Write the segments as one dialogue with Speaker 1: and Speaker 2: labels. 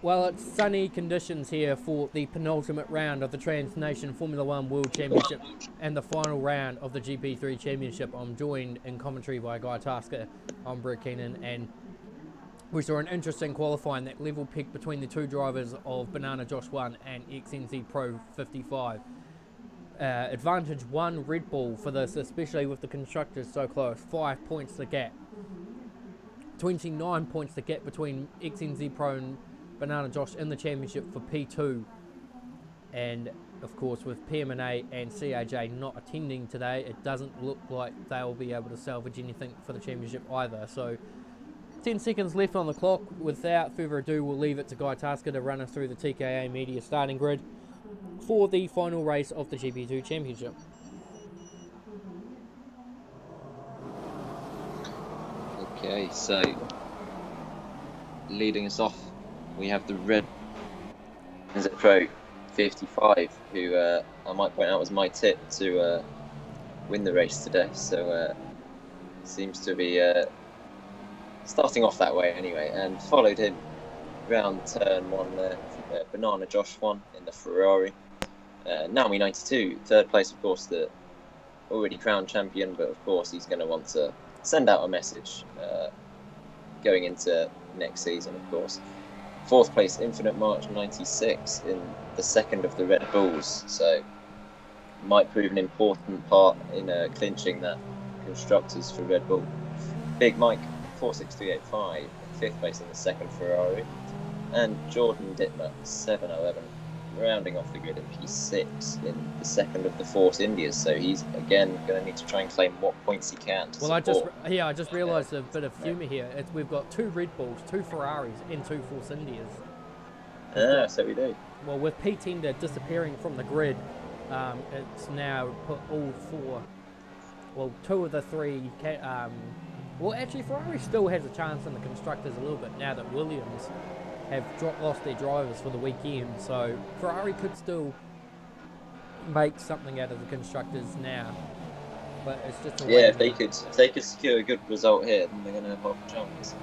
Speaker 1: Well, it's sunny conditions here for the penultimate round of the Trans Nation Formula One World Championship and the final round of the GP3 Championship. I'm joined in commentary by Guy Tasker. I'm Brett Keenan, and we saw an interesting qualifying that level picked between the two drivers of Banana Josh 1 and XNZ Pro 55. Advantage 1 Red Bull for this, especially with the constructors so close. 5 points the gap. 29 points the gap between XNZ Pro and Banana Josh in the championship for P2. And of course, with PMA and CAJ not attending today, it doesn't look like they'll be able to salvage anything for the championship either. So 10 seconds left on the clock. Without further ado, we'll leave it to Guy Tasker to run us through the TKA Media starting grid for the final race of the GP2 Championship.
Speaker 2: Okay, so leading us off, we have the red Pro 55, who I might point out was my tip to win the race today. So seems to be starting off that way anyway, and followed him round turn 1 there, Banana Josh 1 in the Ferrari. Naomi 92, third place, of course, the already crowned champion, but of course he's going to want to send out a message going into next season, of course. Fourth place, Infinite March 96 in the second of the Red Bulls, so might prove an important part in clinching that constructors for Red Bull. Big Mike 46385, fifth place in the second Ferrari, and Jordan Dittmer 711, rounding off the grid in P6 in the second of the Force Indias. So he's again going to need to try and claim what points he can.
Speaker 1: Well, I just realised a bit of humour here. We've got 2 Red Bulls, 2 Ferraris, and 2 Force Indias.
Speaker 2: So we do.
Speaker 1: Well, with P Tender disappearing from the grid, it's now put all 4. Well, 2 of the 3. Well, actually, Ferrari still has a chance in the constructors a little bit now that Williams have lost their drivers for the weekend, so Ferrari could still make something out of the constructors now. But it's just
Speaker 2: if they could secure a good result here, then they're going to have half a chance.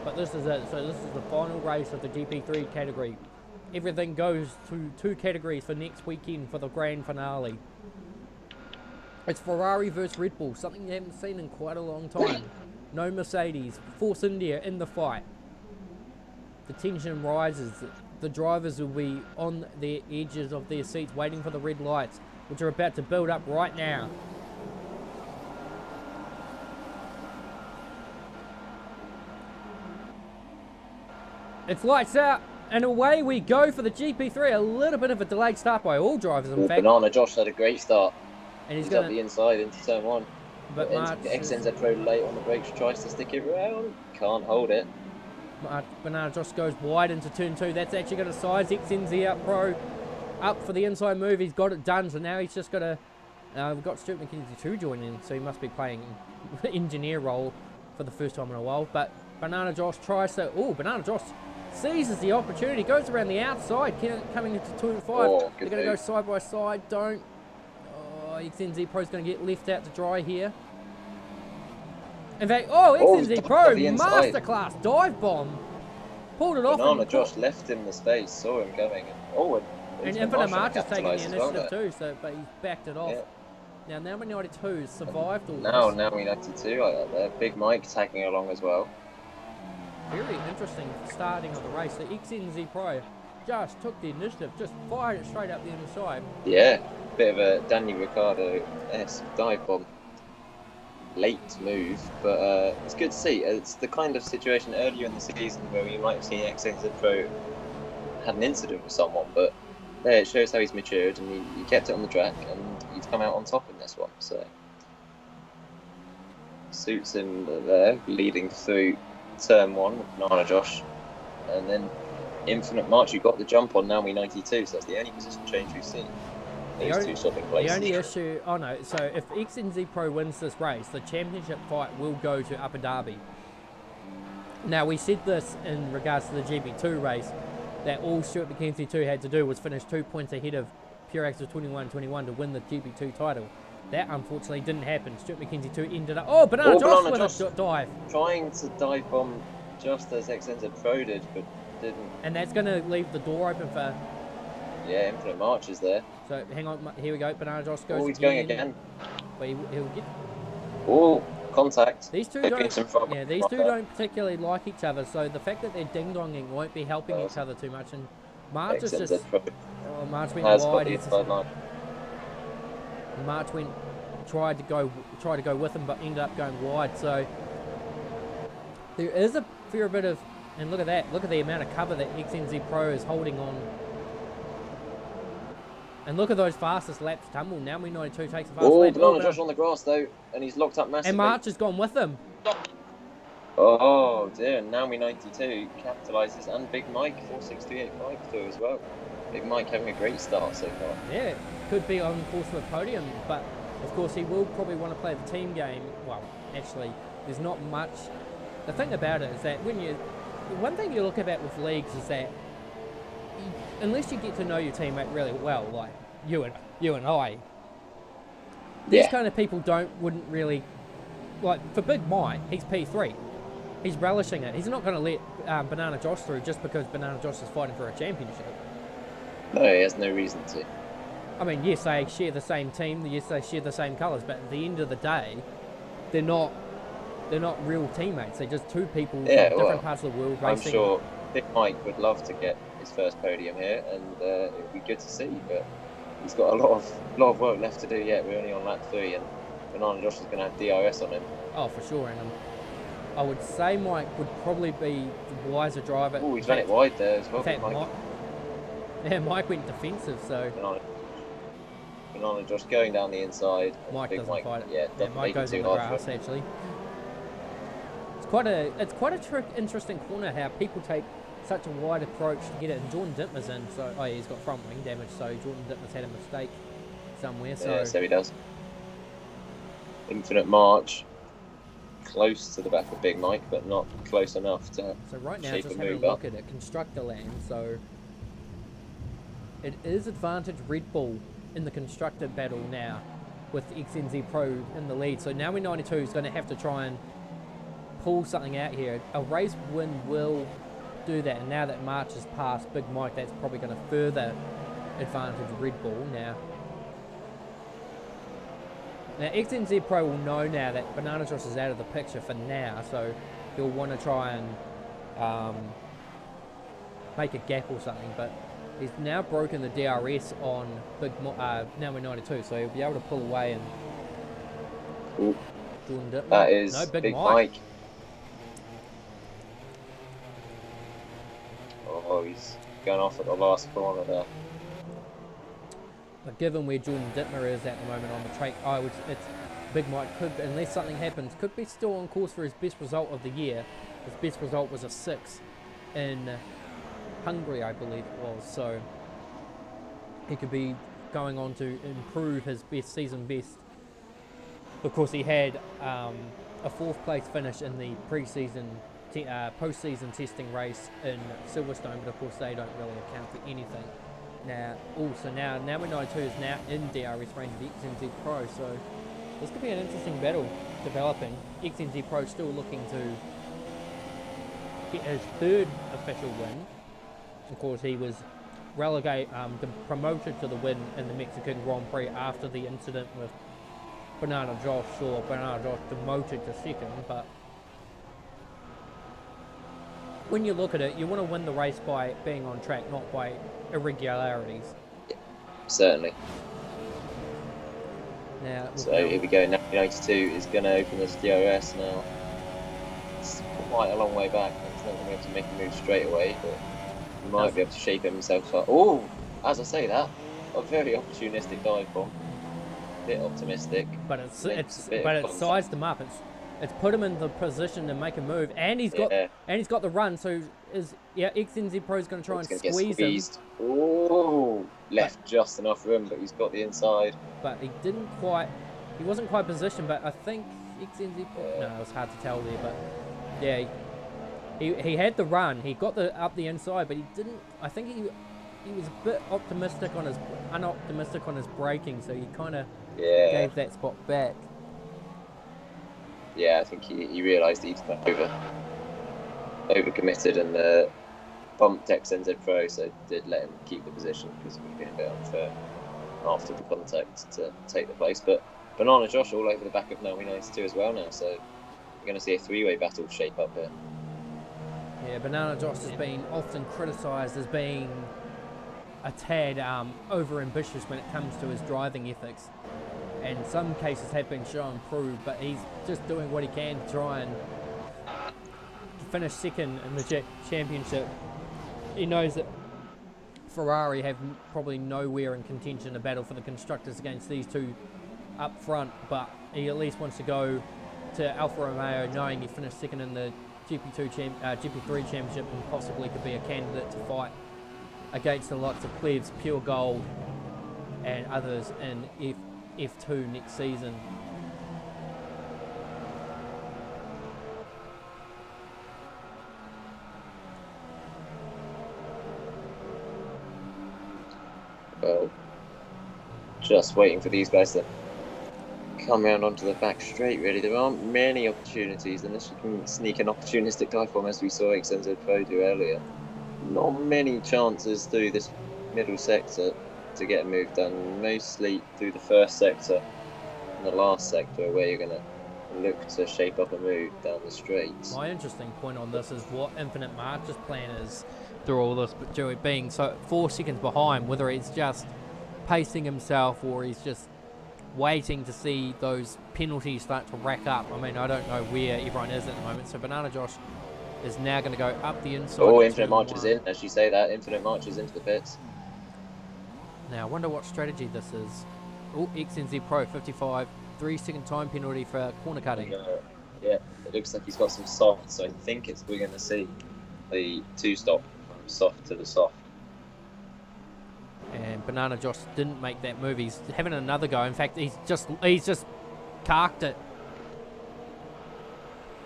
Speaker 1: But this is it. So this is the final race of the GP3 category. Everything goes to 2 categories for next weekend for the grand finale. It's Ferrari versus Red Bull, something you haven't seen in quite a long time. No Mercedes. Force India in the fight. The tension rises. The drivers will be on the edges of their seats waiting for the red lights, which are about to build up right now. It's lights out, and away we go for the GP3. A little bit of a delayed start by all drivers, in fact.
Speaker 2: Banana Josh had a great start.
Speaker 1: And he's
Speaker 2: up the inside into turn 1.
Speaker 1: But
Speaker 2: XNZ Pro late on the brakes, tries to stick it around. Can't hold it.
Speaker 1: Banana Josh goes wide into turn 2. That's actually going to size XNZ Pro up for the inside move. He's got it done, so now he's just got to... we've got Stuart McKenzie 2 joining, so he must be playing engineer role for the first time in a while. But Banana Josh tries to... Oh, Banana Josh seizes the opportunity, goes around the outside, coming into 2 and 5. They're going to go side by side. XNZ Pro's going to get left out to dry here. In fact, XNZ Pro, masterclass dive bomb. Pulled it off.
Speaker 2: Banana Josh left him the space, saw him going.
Speaker 1: And Infinite March is taking the initiative too, but he's backed it off. Yeah. Now Naomi 92 has survived all this.
Speaker 2: Naomi 92 like that there. Big Mike tagging along as well.
Speaker 1: Very interesting starting of the race. The XNZ Pro just took the initiative, just fired it straight up the inside.
Speaker 2: Yeah. Bit of a Daniel Ricciardo-esque dive bomb. Late move, but it's good to see. It's the kind of situation earlier in the season where we might have seen XNZ Pro had an incident with someone, but there it shows how he's matured, and he kept it on the track, and he's come out on top in this one. So suits him there, leading through turn 1 with Banana Josh, and then Infinite March. You got the jump on Naomi 92, so that's the only position change we've seen. The
Speaker 1: only issue, so if XNZ Pro wins this race, the championship fight will go to Abu Dhabi. Now, we said this in regards to the GP2 race, that all Stuart McKenzie 2 had to do was finish 2 points ahead of Pure Axel 21-21 to win the GP2 title. That unfortunately didn't happen. Stuart McKenzie 2 ended up... Banana Josh with a dive.
Speaker 2: Trying to dive bomb just as XNZ Pro did, but didn't.
Speaker 1: And that's going to leave the door open for...
Speaker 2: Yeah, Infinite March is there.
Speaker 1: So, hang on. Here we go. Banana Josh goes
Speaker 2: Oh, he's going again.
Speaker 1: But he'll get...
Speaker 2: Oh, contact.
Speaker 1: These two
Speaker 2: Hoping some front
Speaker 1: don't... Yeah, these two don't particularly like each other, so the fact that they're ding-donging won't be helping each other too much. And March is just... Oh, March went wide. March went... Tried to go with him, but ended up going wide, so... There is a fair bit of... And look at that. Look at the amount of cover that XNZ Pro is holding on. And look at those fastest laps tumble. Now we 92 takes the fast lap.
Speaker 2: Banana Josh on the grass though, and he's locked up massively.
Speaker 1: And March has gone with him.
Speaker 2: Oh dear, now we 92 capitalises, and Big Mike 463852 as well. Big Mike having a great start so far.
Speaker 1: Yeah, could be on course for a podium, but of course he will probably want to play the team game. Well, actually, there's not much. The thing about it is that one thing you look about with leagues is that unless you get to know your teammate really well, like you and I, these kind of people wouldn't really, like for Big Mike, he's P3, he's relishing it. He's not going to let Banana Josh through just because Banana Josh is fighting for a championship.
Speaker 2: No, he has no reason to.
Speaker 1: I mean, yes, they share the same team, yes, they share the same colours, but at the end of the day, they're not real teammates. They're just two people from different parts of the world racing.
Speaker 2: I'm sure Big Mike would love to get his first podium here, and it would be good to see, but he's got a lot of work left to do yet. We're only on lap 3, and Banana Josh is going to have DRS on him.
Speaker 1: Oh, for sure, and I would say Mike would probably be the wiser driver.
Speaker 2: Oh, he's done it wide there as well.
Speaker 1: In fact, Mike went defensive, so...
Speaker 2: Banana Josh going down the inside.
Speaker 1: Mike
Speaker 2: Big
Speaker 1: doesn't
Speaker 2: Mike,
Speaker 1: fight it.
Speaker 2: Yeah,
Speaker 1: Mike goes on the grass, actually. It's quite a interesting corner how people take such a wide approach to get it. And Jordan Dittmer's in, so he's got front wing damage, so Jordan Dittmer's had a mistake somewhere. So
Speaker 2: yeah, so he does. Infinite March, close to the back of Big Mike, but not close enough to.
Speaker 1: So right now,
Speaker 2: shape
Speaker 1: just
Speaker 2: a
Speaker 1: having a
Speaker 2: move
Speaker 1: look
Speaker 2: up.
Speaker 1: at it, constructor land. So it is advantage Red Bull in the constructor battle now, with XNZ Pro in the lead. So now we're 92 is going to have to try and pull something out here. A race win will do that, and now that March has passed Big Mike, that's probably going to further advantage Red Bull now. Now XNZ Pro will know now that Banana Josh is out of the picture for now, so he'll want to try and make a gap or something, but he's now broken the DRS on Big Mike. Now we're 92, so he'll be able to pull away and...
Speaker 2: Ooh.
Speaker 1: Jordan Dittmer.
Speaker 2: That is
Speaker 1: no,
Speaker 2: Big Mike. Oh, he's going off at the last corner there.
Speaker 1: But given where Jordan Dittmer is at the moment on the track, it's Big Mike could, unless something happens, could be still on course for his best result of the year. His best result was a 6 in Hungary, I believe it was. So he could be going on to improve his season best. Of course, he had a 4th place finish in the post-season testing race in Silverstone, but of course they don't really account for anything. Now we're 92 is now in DRS range of XNZ Pro, so this could be an interesting battle developing. XNZ Pro still looking to get his 3rd official win. Of course, he was promoted to the win in the Mexican Grand Prix after the incident with Banana Josh, or Banana Josh demoted to 2nd, but when you look at it, you want to win the race by being on track, not by irregularities.
Speaker 2: Yeah, certainly.
Speaker 1: Now,
Speaker 2: so here we go. Now 92 is going to open this DRS now. It's quite a long way back. He's not going to be able to make a move straight away, but he might be able to shape himself up. Oh, as I say that, a very opportunistic dive bomb. A bit optimistic.
Speaker 1: But it's sized him up. It's put him in the position to make a move, and he's got the run. So XNZ Pro is going to try and squeeze him.
Speaker 2: Oh, left just enough room, but he's got the inside.
Speaker 1: But he wasn't quite positioned. But I think XNZ Pro. No, it was hard to tell there. But yeah, he had the run. He got up the inside, but he didn't. I think he was a bit unoptimistic on his braking, so he kind of gave that spot back.
Speaker 2: Yeah, I think he realised he'd over committed and bumped XNZ Pro, so did let him keep the position because it would have been a bit unfair after the contact to take the place. But Banana Josh all over the back of Naomi 92 as well now, so you're going to see a three-way battle shape up here.
Speaker 1: Yeah, Banana Josh has been often criticised as being a tad over-ambitious when it comes to his driving ethics. And some cases have been shown prove, but he's just doing what he can to try and finish second in the championship. He knows that Ferrari have probably nowhere in contention to battle for the constructors against these two up front, but he at least wants to go to Alfa Romeo knowing he finished second in the GP3 championship and possibly could be a candidate to fight against the likes of Plebs, Pure Gold and others in F2 next season.
Speaker 2: Well, just waiting for these guys to come round onto the back straight, really. There aren't many opportunities unless you can sneak an opportunistic dive bomb, as we saw XNZ Pro do earlier. Not many chances through this middle sector to get a move done, mostly through the first sector and the last sector where you're going to look to shape up a move down the straight.
Speaker 1: My interesting point on this is what Infinite March's plan is through all this, but Joey being so 4 seconds behind, whether he's just pacing himself or he's just waiting to see those penalties start to rack up. I mean, I don't know where everyone is at the moment, so Banana Josh is now going to go up the inside.
Speaker 2: Oh, Infinite March is in, as you say that. Infinite March is into the pits.
Speaker 1: Now, I wonder what strategy this is. Oh, XNZ Pro 55, 3-second time penalty for corner cutting.
Speaker 2: Yeah, it looks like he's got some soft, so I think we're going to see the 2-stop from soft to the soft.
Speaker 1: And Banana Josh didn't make that move. He's having another go. In fact, he's just carked it.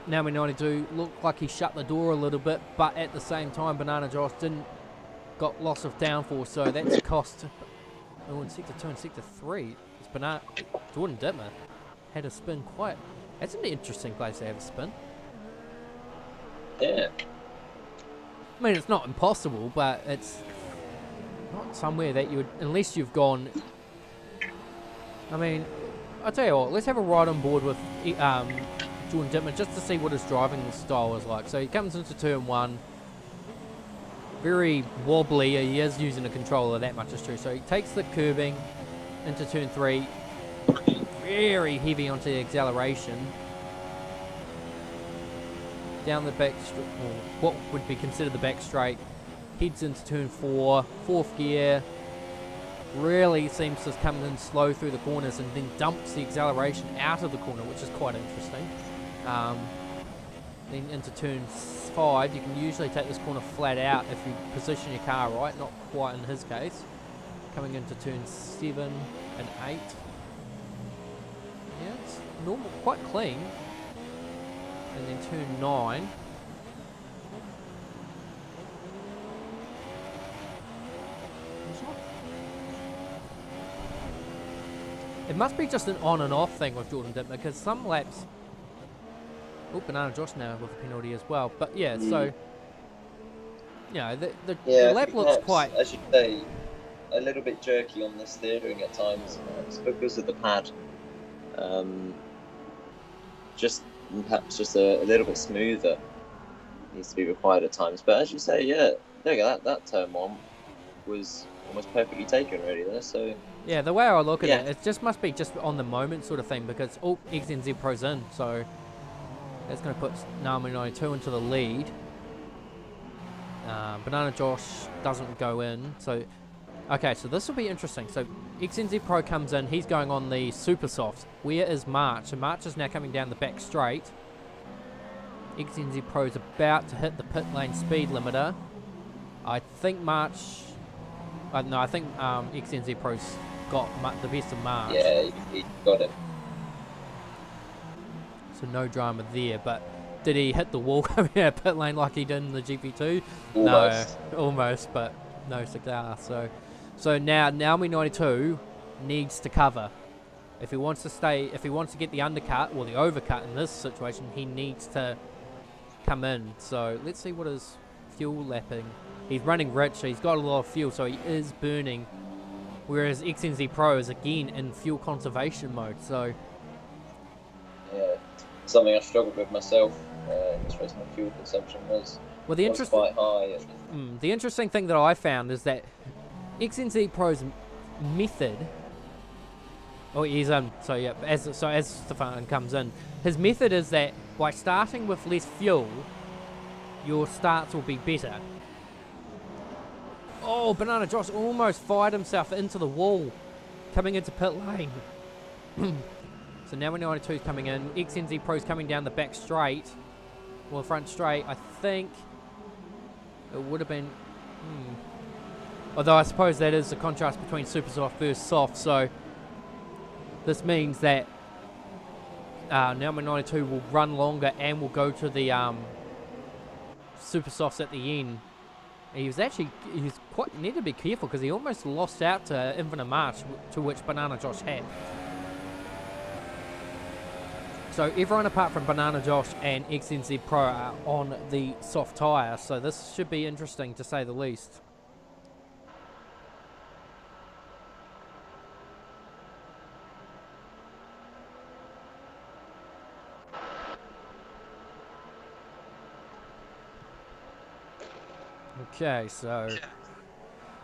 Speaker 1: Now we 92 looked like he shut the door a little bit, but at the same time, Banana Josh got loss of downforce, so that's cost. Oh, in sector 2 and sector 3, it's Jordan Dittmer had a spin quite. That's an interesting place to have a spin.
Speaker 2: Yeah.
Speaker 1: I mean, it's not impossible, but it's not somewhere that you would, unless you've gone. I mean, I'll tell you what, let's have a ride on board with Jordan Dittmer just to see what his driving style is like. So he comes into turn 1, very wobbly. He is using a controller, that much is true. So he takes the curbing into turn 3, very heavy onto the acceleration. Down the back, what would be considered the back straight, heads into turn 4, 4th gear, really seems to come in slow through the corners and then dumps the acceleration out of the corner, which is quite interesting. Then into turn 5, you can usually take this corner flat out if you position your car right, not quite in his case. Coming into turn 7 and 8. Yeah, it's normal, quite clean. And then turn 9. It must be just an on and off thing with Jordan Dittmer, because some laps. Oh, Banana Josh now with a penalty as well. But yeah, so you know the lap looks quite,
Speaker 2: as you say, a little bit jerky on the steering at times. It's because of the pad. Perhaps just a little bit smoother needs to be required at times. But as you say, yeah, there you go. That turn 1 was almost perfectly taken already there. So
Speaker 1: yeah, the way I look at it just must be just on the moment sort of thing, because XNZ Pro's in, so that's going to put Naomi 92 into the lead. Banana Josh doesn't go in, so okay, so this will be interesting. So XNZ Pro comes in, he's going on the super soft. Where is March? So March is now coming down the back straight. XNZ Pro's about to hit the pit lane speed limiter. I think XNZ Pro's got the best of March.
Speaker 2: Yeah, he got it.
Speaker 1: So no drama there, but did he hit the wall coming out of pit lane like he did in the GP2?
Speaker 2: Almost.
Speaker 1: No, almost, but no cigar. So now Naomi 92 needs to cover. If he wants to get the undercut or the overcut in this situation, he needs to come in. So let's see what his fuel lapping He's running rich, so he's got a lot of fuel, so he is burning. Whereas XNZ Pro is again in fuel conservation mode, so...
Speaker 2: Yeah, something I struggled with myself in this race. My fuel consumption was quite high.
Speaker 1: The interesting thing that I found is that XNZ Pro's method... Oh, he's in. So yeah, as Stefan comes in, his method is that by starting with less fuel, your starts will be better. Oh, Banana Josh almost fired himself into the wall, coming into pit lane. So now when 92 is coming in, XNZ Pro's coming down the back straight, or front straight. I think it would have been. Although I suppose that is the contrast between super soft versus soft. So this means that now 92 will run longer and will go to the super softs at the end. He's quite need to be careful because he almost lost out to Infinite March, to which Banana Josh had. So everyone apart from Banana Josh and XNZ Pro are on the soft tyre, so this should be interesting to say the least. Okay, so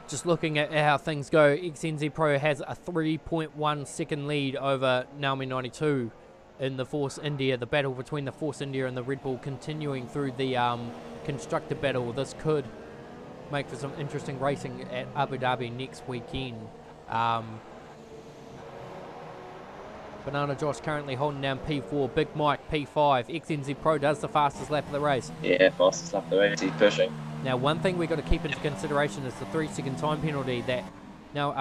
Speaker 1: just looking at how things go, XNZ Pro has a 3.1 second lead over Naomi 92 in the Force India. The battle between the Force India and the Red Bull continuing through the constructor battle. This could make for some interesting racing at Abu Dhabi next weekend. Banana Josh currently holding down P4, Big Mike P5. XNZ Pro does the fastest lap of the race.
Speaker 2: Yeah, fastest lap of the race, he's pushing.
Speaker 1: Now, one thing we've got to keep into consideration is the 3-second time penalty that now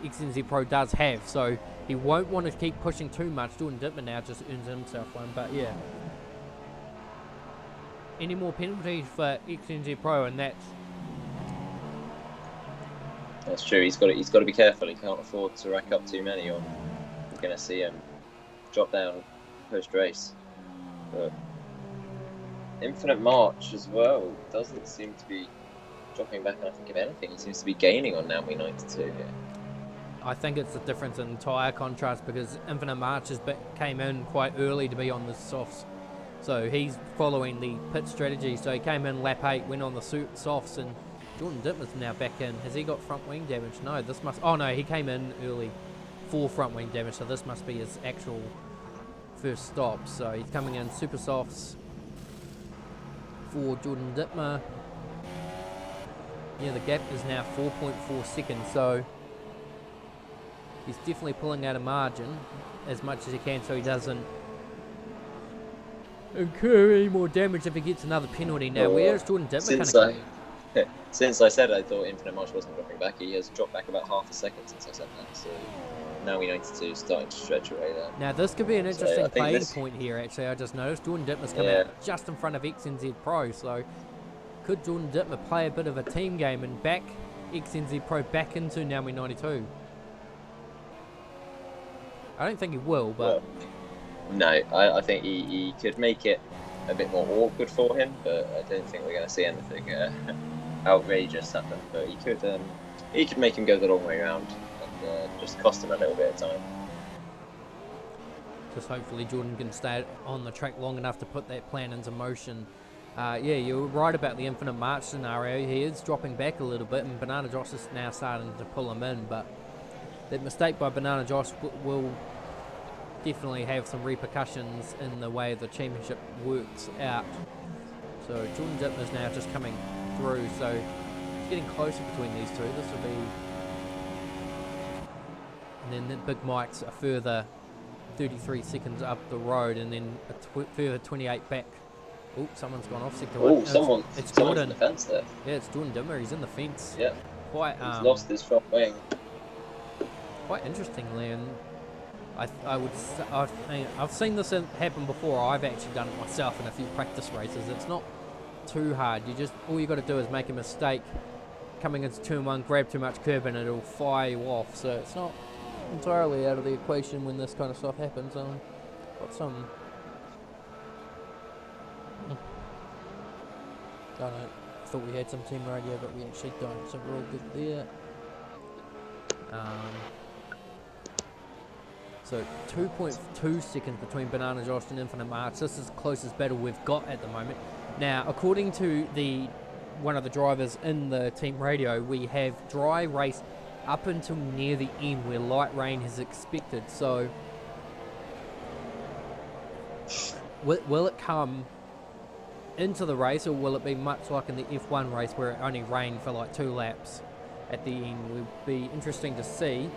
Speaker 1: XNZ Pro does have, so he won't want to keep pushing too much. Jordan Dittmer now just earns himself one, but yeah. Any more penalties for XNZ Pro, and
Speaker 2: that's true. He's got to be careful. He can't afford to rack up too many, or you're going to see him drop down post race. But Infinite March as well doesn't seem to be dropping back. I think if anything, he seems to be gaining on Naomi 92 here.
Speaker 1: I think it's the difference in tyre contrast because Infinite March came in quite early to be on the softs. So he's following the pit strategy. So he came in lap 8, went on the softs, and Jordan Dittmer's now back in. Has he got front wing damage? No, this must... Oh no, he came in early for front wing damage, so this must be his actual first stop. So he's coming in super softs for Jordan Dittmer. Yeah, the gap is now 4.4 seconds, so he's definitely pulling out a margin as much as he can so he doesn't incur any more damage if he gets another penalty. Now, where's Jordan Dittmer
Speaker 2: Since I said I thought Infinite March wasn't dropping back, he has dropped back about half a second since I said that, so now we 92 is starting to stretch away there.
Speaker 1: Now, this could be an interesting playing point here, actually. I just noticed Jordan Dittmer's come out just in front of XNZ Pro, so could Jordan Dittmer play a bit of a team game and back XNZ Pro back into Naomi 92? I don't think he will, but...
Speaker 2: Well, no, I think he could make it a bit more awkward for him, but I don't think we're going to see anything outrageous happen. But he could make him go the long way around and just cost him a little bit of time.
Speaker 1: Just hopefully Jordan can stay on the track long enough to put that plan into motion. Yeah, you're right about the Infinite March scenario. He is dropping back a little bit, and Banana Josh is now starting to pull him in, but that mistake by Banana Josh will definitely have some repercussions in the way the championship works out. So Jordan Dittmer's now just coming through, so it's getting closer between these two. This will be... And then Big Mike's a further 33 seconds up the road, and then a further 28 back. Oh, someone's gone off sector one.
Speaker 2: It's Jordan. In the fence there.
Speaker 1: Yeah, it's Jordan Dittmer. He's in the fence.
Speaker 2: Yeah.
Speaker 1: He's
Speaker 2: lost his front wing.
Speaker 1: Quite interestingly, and I've seen this happen before. I've actually done it myself in a few practice races. It's not too hard. All you got to do is make a mistake coming into turn 1, grab too much curb, and it'll fire you off. So it's not entirely out of the equation when this kind of stuff happens. Got some... don't know, thought we had some team radio, but we actually don't, so we're all good there. So 2.2 seconds between Banana Josh and Infinite March. This is the closest battle we've got at the moment. Now, according to one of the drivers in the team radio, we have dry race up until near the end where light rain is expected. So will it come into the race, or will it be much like in the F1 race where it only rained for like 2 laps at the end? Will be interesting to see.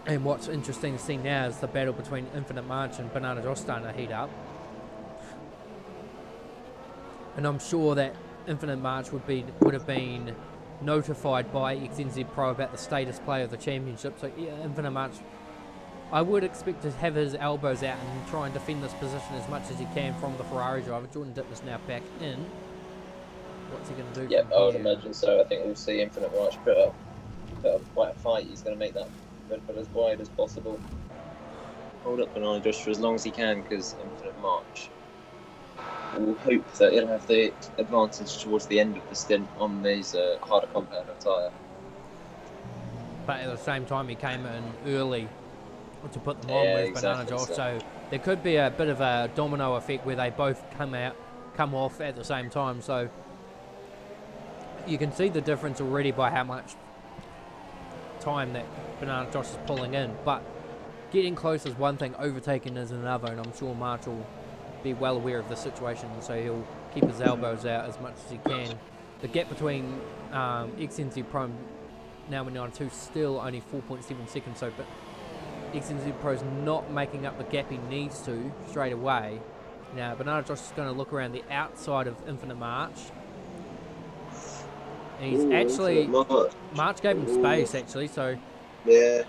Speaker 1: And what's interesting to see now is the battle between Infinite March and Banana Josh starting to heat up. And I'm sure that Infinite March would have been notified by XNZ Pro about the status play of the championship. So yeah, Infinite March, I would expect to have his elbows out and try and defend this position as much as he can from the Ferrari driver. Jordan Dittmer's now back in. What's he going to do?
Speaker 2: Yeah, I would imagine so. I think we'll see Infinite March put up quite a fight. He's going to make that red bull as wide as possible. Hold up Banana Josh for as long as he can, because Infinite March will hope that he'll have the advantage towards the end of the stint on these harder compound of tyre.
Speaker 1: But at the same time, he came in early to put them on with Banana Josh, so there could be a bit of a domino effect where they both come off at the same time. So you can see the difference already by how much time that Banana Josh is pulling in, but getting close is one thing, overtaking is another, and I'm sure March will be well aware of the situation, so he'll keep his elbows out as much as he can. The gap between XNZ Pro and Naomi 92 still only 4.7 seconds, so but XNZ Pro's not making up the gap he needs to straight away. Now Banana Josh is going to look around the outside of Infinite March. He's actually March gave him space actually, so
Speaker 2: yeah, there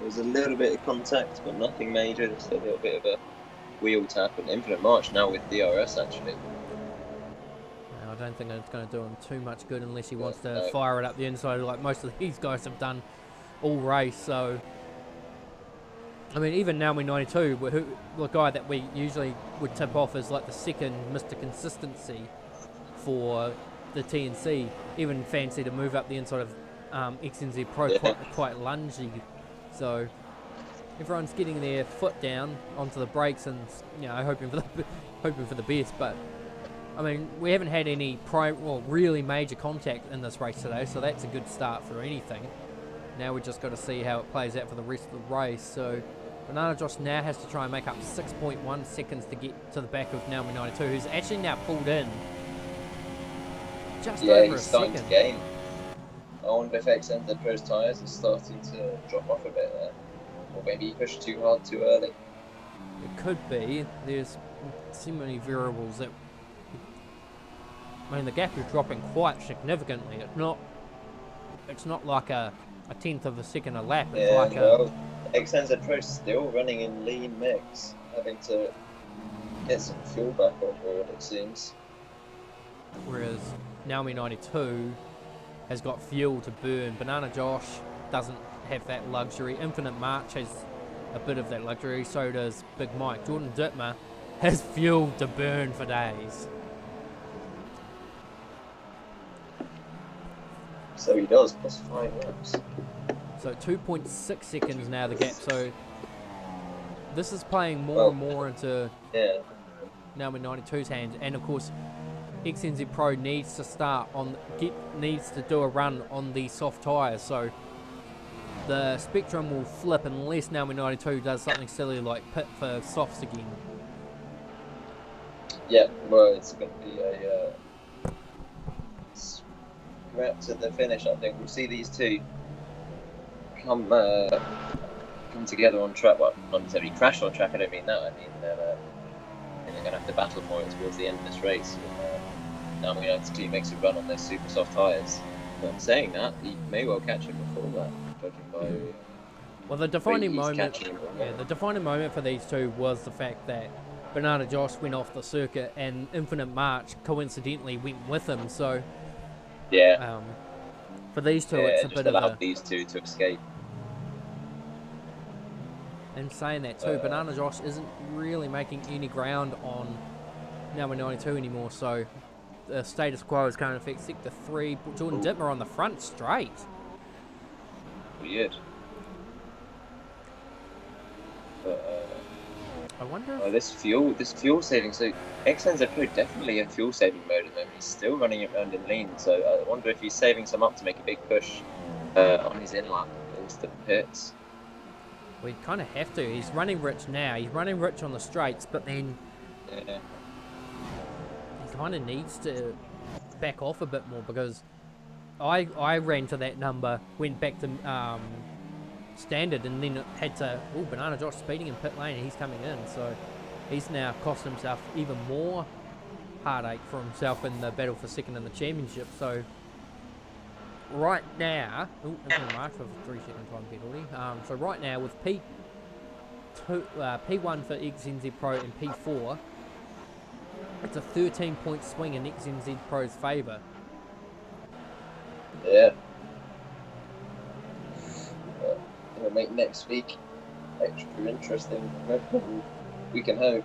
Speaker 2: was a little bit of contact, but nothing major. Just a little bit of a wheel tap, and Infinite March now with DRS actually.
Speaker 1: I don't think it's going to do him too much good unless he wants to fire it up the inside like most of these guys have done all race. So I mean, even Naomi 92, the guy that we usually would tip off as like the second Mr. Consistency for the TNC, even fancy to move up the inside of XNZ Pro quite lungy. So everyone's getting their foot down onto the brakes and hoping for the best. But I mean, we haven't had any really major contact in this race today, so that's a good start for anything. Now we just got to see how it plays out for the rest of the race. So Banana Josh now has to try and make up 6.1 seconds to get to the back of Naomi 92, who's actually now pulled in just over a second.
Speaker 2: To gain. I wonder if XNZ Pro's tyres are starting to drop off a bit there. Or maybe he pushed too hard too early.
Speaker 1: It could be. There's so many variables that... I mean, the gap is dropping quite significantly. It's not like a tenth of a second a lap. It's
Speaker 2: XNZ Pro's still running in lean mix, having to get some fuel back on board, it seems.
Speaker 1: Whereas Naomi 92 has got fuel to burn. Banana Josh doesn't have that luxury. Infinite March has a bit of that luxury, so does Big Mike. Jordan Dittmer has fuel to burn for days.
Speaker 2: So he does, plus 5 laps.
Speaker 1: So 2.6 seconds now the gap, so this is playing more and more into Naomi 92's hands, and of course XNZ Pro needs to do a run on the soft tyres, so the spectrum will flip unless Naomi 92 does something silly like pit for softs again.
Speaker 2: Yeah, well, it's going to be a scrap to the finish. I think we'll see these two come together on track. Well, not necessarily crash on track, I don't mean that. I mean they're going to have to battle more towards the end of this race. Naomi 92 makes a run on their super soft tyres. But saying that, he may well catch him before that, judging by...
Speaker 1: Well, the defining moment for these two was the fact that Banana Josh went off the circuit and Infinite March coincidentally went with him, so...
Speaker 2: Yeah.
Speaker 1: For these two, it's a bit of a...
Speaker 2: just allowed these two to escape.
Speaker 1: And saying that too, Banana Josh isn't really making any ground on Naomi 92 anymore, so the status quo is going to affect Sector 3. Jordan Dittmer on the front straight.
Speaker 2: Weird. But,
Speaker 1: I wonder
Speaker 2: if... this fuel saving, so XNZ Pro definitely in fuel saving mode at the moment. He's still running around in lean, so I wonder if he's saving some up to make a big push on his in-lap into the pits.
Speaker 1: We kind of have to. He's running rich now. He's running rich on the straights, but then he kind of needs to back off a bit more, because I ran to that number, went back to standard, and then had to... Oh, Banana Josh speeding in pit lane, and he's coming in. So he's now cost himself even more heartache for himself in the battle for second in the championship. So right now... Oh, into the mark for a 3-second time penalty. So right now with P2, P1 for XNZ Pro and P4, it's a 13-point swing in XNZ Pro's favour.
Speaker 2: Yeah. It'll make next week extra interesting. We can hope.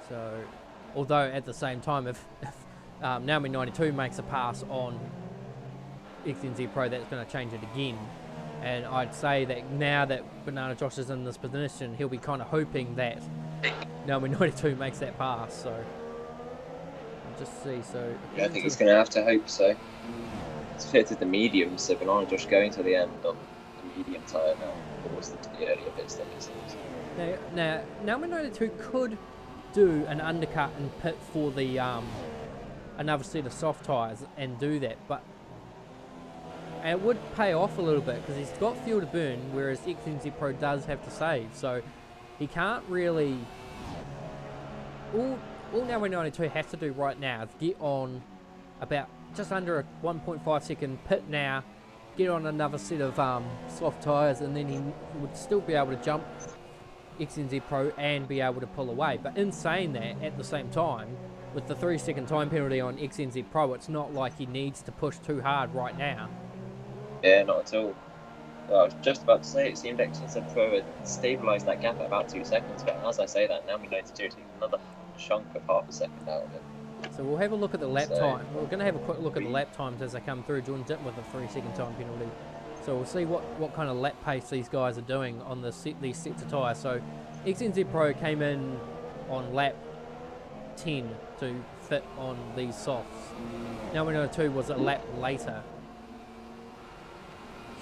Speaker 1: So, although at the same time, if Naomi 92 makes a pass on XNZ Pro, that's going to change it again. And I'd say that now that Banana Josh is in this position, he'll be kind of hoping that Naomi 92 makes that pass. So, I'll just see. So,
Speaker 2: yeah, I think he's going to have to hope so. It's fitted the medium, so Banana Josh going to the end on the medium tyre now. Or was the earlier pit stop, it seems.
Speaker 1: Now, Naomi 92 could do an undercut and pit for the another set of soft tyres and do that, but it would pay off a little bit because he's got fuel to burn, whereas XNZ Pro does have to save, so he can't really... All Naomi 92 has to do right now is get on about just under a 1.5 second pit now, get on another set of soft tyres, and then he would still be able to jump XNZ Pro and be able to pull away. But in saying that, at the same time, with the 3-second time penalty on XNZ Pro, it's not like he needs to push too hard right now.
Speaker 2: Yeah, not at all. Well, I was just about to say, it seemed XNZ Pro had stabilised that gap at about 2 seconds, but as I say that, now we notice to another chunk of half a second out of it.
Speaker 1: So we'll have a look at the lap time. We're going to have a quick look at the lap times as they come through. Jordan Dittmer with a 3-second time penalty. So we'll see what kind of lap pace these guys are doing on these sets of tyres. So XNZ Pro came in on lap 10 to fit on these softs. Now we know 2 was a lap later.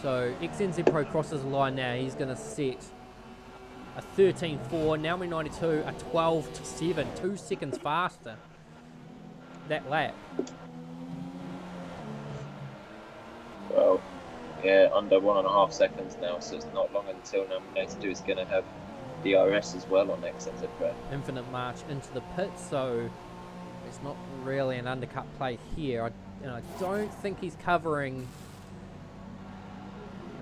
Speaker 1: So XNZ Pro crosses the line now. He's going to set a 13.4. Now we 92 a 12.7, 2 seconds faster that lap.
Speaker 2: Well, yeah, under 1.5 seconds now, so it's not long until now 92 is going to have DRS as well on XNZ Pro.
Speaker 1: Infinite march into the pit, so it's not really an undercut play here. I don't think he's covering...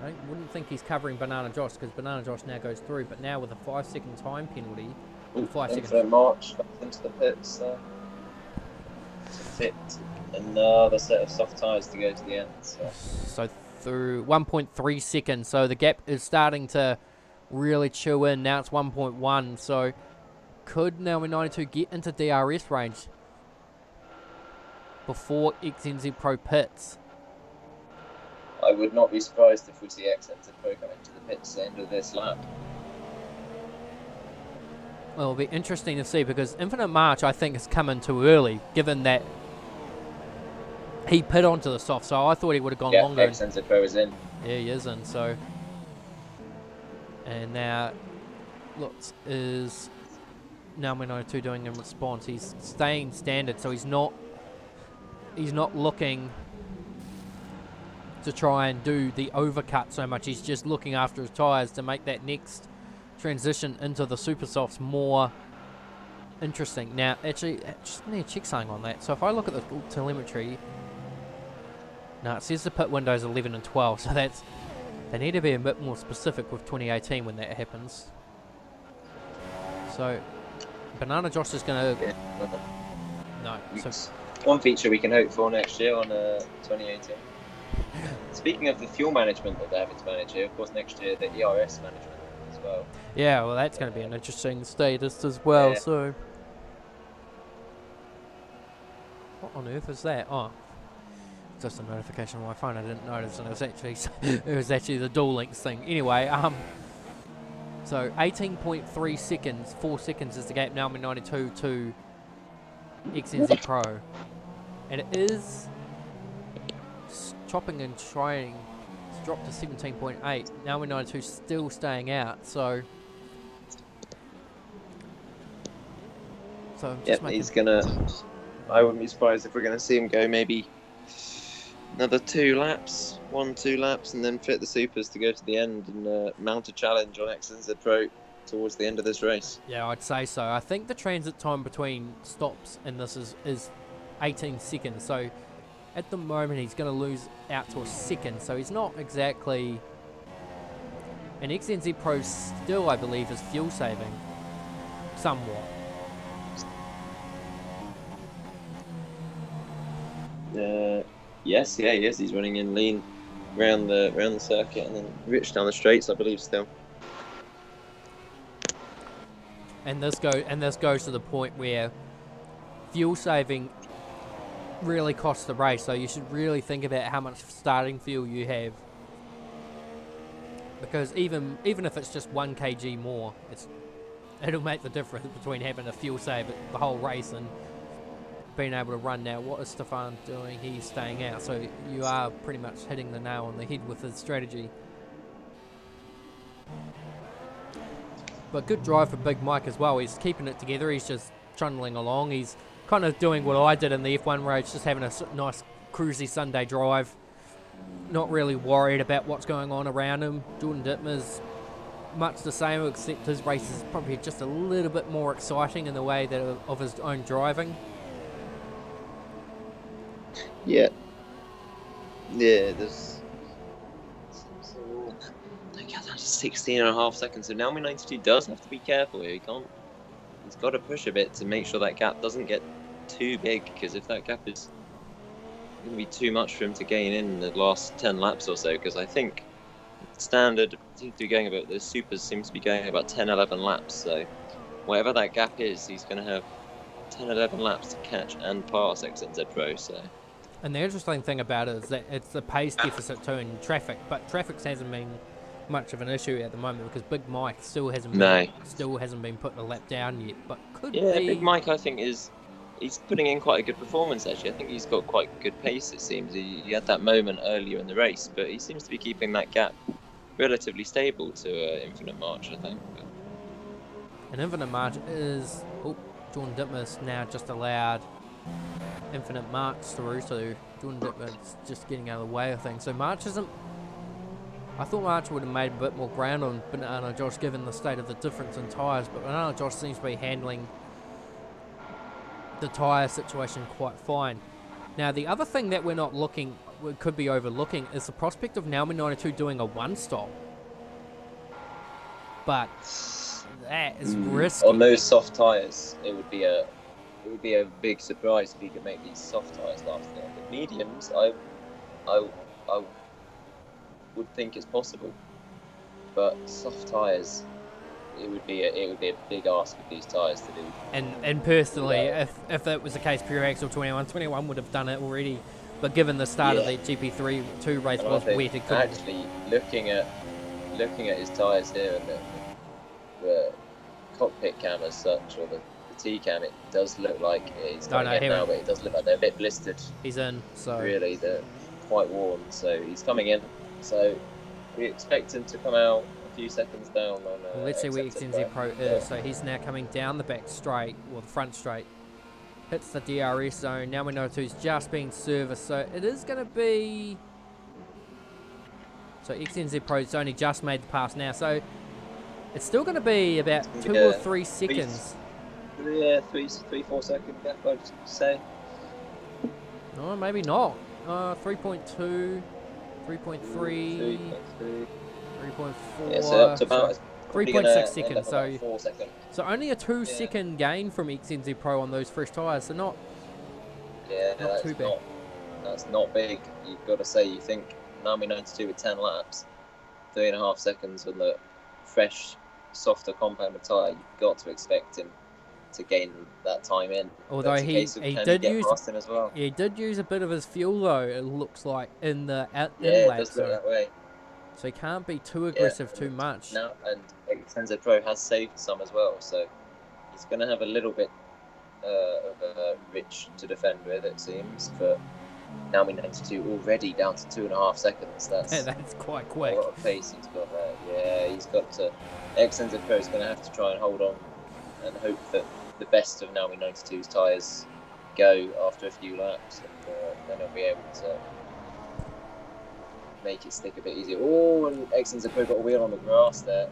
Speaker 1: I wouldn't think he's covering Banana Josh, because Banana Josh now goes through, but now with a 5-second time penalty...
Speaker 2: Infinite march into the pits. Fit another set of soft tyres to go to the end. So
Speaker 1: through 1.3 seconds, so the gap is starting to really chew in. Now it's 1.1, so could Naomi 92 get into DRS range before XNZ Pro pits?
Speaker 2: I would not be surprised if we see XNZ Pro come into the pits at the end of this lap.
Speaker 1: Well, it'll be interesting to see, because Infinite March, I think, has come in too early, given that he pit onto the soft, so I thought he would have gone longer.
Speaker 2: Yeah, XNZ Pro is in.
Speaker 1: Yeah, he is in, so... And now, look, is Naomi 92 doing in response? He's staying standard, so he's not looking to try and do the overcut so much. He's just looking after his tyres to make that next transition into the super softs more interesting. Now, actually, just need to check something on that. So if I look at the telemetry, now it says the pit windows 11 and 12, so that's, they need to be a bit more specific with 2018 when that happens. So Banana Josh is going to... No. So
Speaker 2: one feature we can hope for next year on 2018. Speaking of the fuel management that they're having to manage here, of course next year the ERS management as well.
Speaker 1: Yeah, well that's going to be an interesting status as well.
Speaker 2: Yeah.
Speaker 1: So What on earth is that? Oh, just a notification on my phone. I didn't notice, and it was actually the dual links thing. Anyway, so 18.3 seconds, 4 seconds is the gap now. I'm 92 to XNZ Pro, and it is chopping and trying. It's dropped to 17.8. Now we're 92, still staying out. So I'm just making.
Speaker 2: He's gonna. I wouldn't be surprised if we're gonna see him go maybe another 2 laps, 1-2 laps, and then fit the supers to go to the end and mount a challenge on XNZ Pro towards the end of this race.
Speaker 1: Yeah, I'd say so. I think the transit time between stops and this is 18 seconds. So at the moment he's going to lose out to a second. So he's not exactly. And XNZ Pro still, I believe, is fuel saving somewhat.
Speaker 2: Yes, he's running in lean round the circuit and then rich down the straights, I believe, still.
Speaker 1: And this goes to the point where fuel saving really costs the race. So you should really think about how much starting fuel you have, because even if it's just 1 kg more, it'll make the difference between having a fuel save the whole race and being able to run. Now, what is Stefan doing? He's staying out, so you are pretty much hitting the nail on the head with his strategy. But good drive for Big Mike as well. He's keeping it together. He's just trundling along. He's kind of doing what I did in the F1 race, just having a nice cruisy Sunday drive. Not really worried about what's going on around him. Jordan Dittmer's much the same, except his race is probably just a little bit more exciting in the way that of his own driving.
Speaker 2: Yeah, there's. That's 16.5 seconds. So now 92 does have to be careful here. He's got to push a bit to make sure that gap doesn't get too big. Because if that gap is going to be too much for him to gain in the last 10 laps or so, because I think standard seems to be going about the supers seems to be going about 10-11 laps. So whatever that gap is, he's going to have 10-11 laps to catch and pass XNZ Pro. So.
Speaker 1: And the interesting thing about it is that it's the pace deficit too in traffic, but traffic hasn't been much of an issue at the moment because Big Mike still hasn't been putting a lap down yet. But could be.
Speaker 2: Big Mike, I think he's putting in quite a good performance actually. I think he's got quite good pace. It seems he had that moment earlier in the race, but he seems to be keeping that gap relatively stable to Infinite March, I think.
Speaker 1: And Infinite March is Jordan Dittmer's now just allowed Infinite March through, so Jordan Dittmer's just getting out of the way of things. So March isn't. I thought March would have made a bit more ground on Banana Josh given the state of the difference in tyres, but Banana Josh seems to be handling the tyre situation quite fine. Now, the other thing that we could be overlooking is the prospect of Naomi 92 doing a one-stop. But that is risky.
Speaker 2: On those soft tyres, it would be a big surprise if he could make these soft tyres last there. The mediums, I would think it's possible, but soft tyres, it would be a big ask of these tyres to do.
Speaker 1: And personally, if it was the case, pure axle 21 would have done it already. But given the start of the GP3 2 race was wet, it couldn't.
Speaker 2: Actually, looking at his tyres here and the cockpit cam as such, or the T-cam, it does look like he's coming in now, but it does look like they're a bit blistered.
Speaker 1: He's in, so
Speaker 2: really they're quite worn. So he's coming in. So we expect him to come out a few seconds down on.
Speaker 1: Let's see where XNZ Pro is. So he's now coming down the back straight, or the front straight. Hits the DRS zone. Now we know who's just being serviced. So it is going to be. So XNZ Pro's only just made the pass now. So it's still going to be about 2 or 3 seconds.
Speaker 2: 3-4 second gap, I'd say.
Speaker 1: No, maybe not. 3.2. 3.3, 3.4,
Speaker 2: yeah, so up to about
Speaker 1: 3.6 seconds. So,
Speaker 2: 4 seconds.
Speaker 1: So only a 2-second gain from XNZ Pro on those fresh tyres. So not too bad.
Speaker 2: That's not big. You've got to say, you think Naomi 92 with 10 laps, 3.5 seconds on the fresh, softer compounded tyre. You've got to expect him to gain that time in.
Speaker 1: Although
Speaker 2: That's a
Speaker 1: he
Speaker 2: case of, can
Speaker 1: did
Speaker 2: get
Speaker 1: use
Speaker 2: past him as well?
Speaker 1: he did use a bit of his fuel though. It looks like in the
Speaker 2: Yeah,
Speaker 1: in
Speaker 2: it
Speaker 1: lap,
Speaker 2: does look that way.
Speaker 1: so he can't be too
Speaker 2: Yeah,
Speaker 1: aggressive too much.
Speaker 2: now, and Extended Pro has saved some as well, so he's going to have a little bit of a ridge to defend with, it seems. But now we 92 already down to 2.5 seconds. That's
Speaker 1: quite
Speaker 2: a
Speaker 1: quick.
Speaker 2: lot of pace he's got there. Yeah, he's got to. Extended Pro is going to have to try and hold on and hope that the best of Naomi 92's tyres go after a few laps, and then he'll be able to make it stick a bit easier. Oh, and Extended Pro got a wheel on the grass there.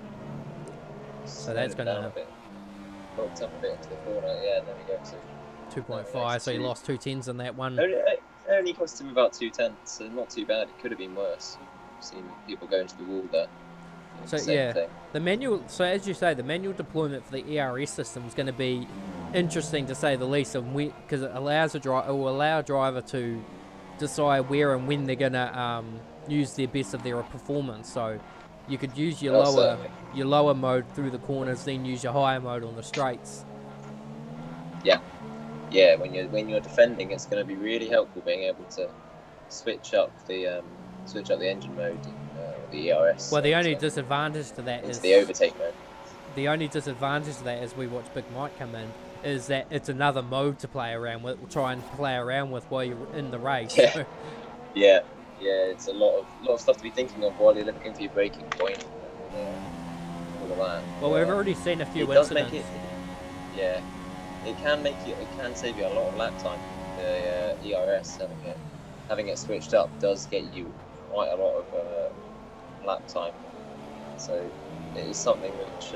Speaker 1: So that's going to
Speaker 2: hooked up a bit into the corner. Yeah, there we go. So
Speaker 1: 2.5. So he lost 2/10 in that one.
Speaker 2: Only cost him about 2/10, so not too bad. It could have been worse. I've seen people go into the wall there.
Speaker 1: So yeah, the manual. So as you say, the manual deployment for the ERS system is going to be interesting to say the least, and because it allows it will allow a driver to decide where and when they're going to use their best of their performance. So you could use your lower mode through the corners, then use your higher mode on the straights.
Speaker 2: Yeah, when you're defending, it's going to be really helpful being able to switch up the engine mode, the ERS.
Speaker 1: Well, the only disadvantage to that is
Speaker 2: the overtake mode.
Speaker 1: The only disadvantage to that, as we watch Big Mike come in, is that it's another mode to play around with. Try and play around with while you're in the race.
Speaker 2: Yeah, it's a lot of stuff to be thinking of while you're looking for your braking point. All of that.
Speaker 1: Well, we've already seen a few
Speaker 2: incidents. It can save you a lot of lap time. The ERS having it switched up does get you quite a lot of lap time. So it is something which